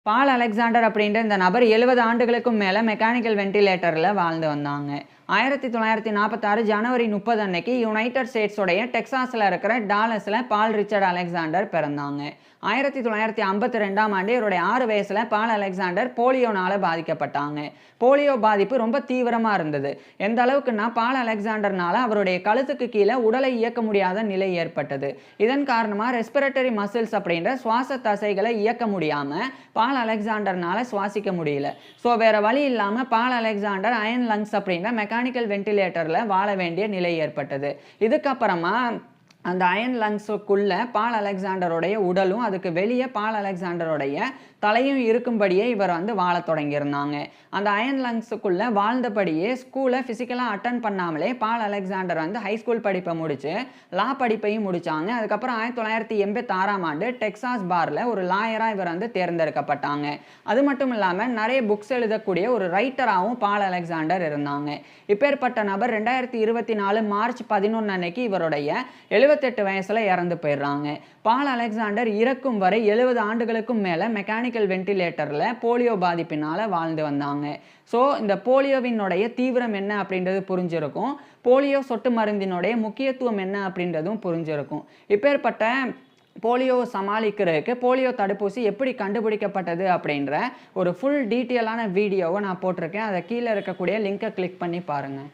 பால் Alexander அப்படின்ற இந்த நபர் 70 ஆண்டுகளுக்கும் மேல மெக்கானிக்கல் வென்டிலேட்டர்ல வாழ்ந்து வந்தாங்க. 1946 ஜனவரி 30 அன்னைக்கு யுனைட்டட் ஸ்டேட்ஸ் உடைய டெக்சாஸ்ல இருக்கிற டாலஸ்ல பால் ரிச்சர்ட் அலெக்சாண்டர் பிறந்தாங்க. 1952ஆம் ஆண்டு இவருடைய 6 வயசுல பால் அலெக்சாண்டர் போலியோனால பாதிக்கப்பட்டாங்க. போலியோ பாதிப்பு ரொம்ப தீவிரமா இருந்தது. எந்த அளவுக்குன்னா பால் அலெக்சாண்டர்னால அவருடைய கழுத்துக்கு கீழே உடலை இயக்க முடியாத நிலை ஏற்பட்டது. இதன் காரணமா ரெஸ்பிரேட்டரி மசில்ஸ் அப்படின்ற சுவாச தசைகளை இயக்க முடியாம பால் அலெக்சாண்டர்னால சுவாசிக்க முடியல. ஸோ வேற வழி இல்லாம பால் அலெக்சாண்டர் அயன் லங்ஸ் அப்படின்ற மெக்கானிக்கல் வென்டிலேட்டர்ல வாழ வேண்டிய நிலை ஏற்பட்டது. இதுக்கப்புறமா அந்த அயன் லங்ஸுக்குள்ள பால் அலெக்சாண்டருடைய உடலும் அதுக்கு வெளியே பால் அலெக்சாண்டருடைய தலையும் இருக்கும்படியே இவர் வாழத் தொடங்கியிருந்தாங்க. அந்த அயன் லங்ஸுக்குள்ள வாழ்ந்தபடியே ஸ்கூலை ஃபிசிக்கலாக அட்டன் பண்ணாமலே பால் அலெக்சாண்டர் ஹைஸ்கூல் படிப்பை முடிச்சு லா படிப்பையும் முடிச்சாங்க. அதுக்கப்புறம் 1986ஆம் ஆண்டு டெக்சாஸ் பார்ல ஒரு லாயராக இவர் தேர்ந்தெடுக்கப்பட்டாங்க. அது மட்டும் இல்லாமல் நிறைய புக்ஸ் எழுதக்கூடிய ஒரு ரைட்டராகவும் பால் அலெக்சாண்டர் இருந்தாங்க. இப்பேற்பட்ட நபர் 2024 மார்ச் 11 அன்னைக்கு இவருடைய 78 வயசுல இறந்து போயிடுறாங்க. பால் அலெக்சாண்டர் இறக்கும் வரை 70 ஆண்டுகளுக்கும் மேல மெக்கானிக்கல் வென்டிலேட்டர்ல போலியோ பாதிப்பினால வாழ்ந்து வந்தாங்க. ஸோ இந்த போலியோவினுடைய தீவிரம் என்ன அப்படின்றது புரிஞ்சிருக்கும். போலியோ சொட்டு மருந்தினுடைய முக்கியத்துவம் என்ன அப்படின்றதும் புரிஞ்சிருக்கும். இப்பேற்பட்ட போலியோவை சமாளிக்கிறதுக்கு போலியோ தடுப்பூசி எப்படி கண்டுபிடிக்கப்பட்டது அப்படின்ற ஒரு ஃபுல் டீட்டெயிலான வீடியோவை நான் போட்டிருக்கேன். அதை கீழே இருக்கக்கூடிய லிங்கை கிளிக் பண்ணி பாருங்கள்.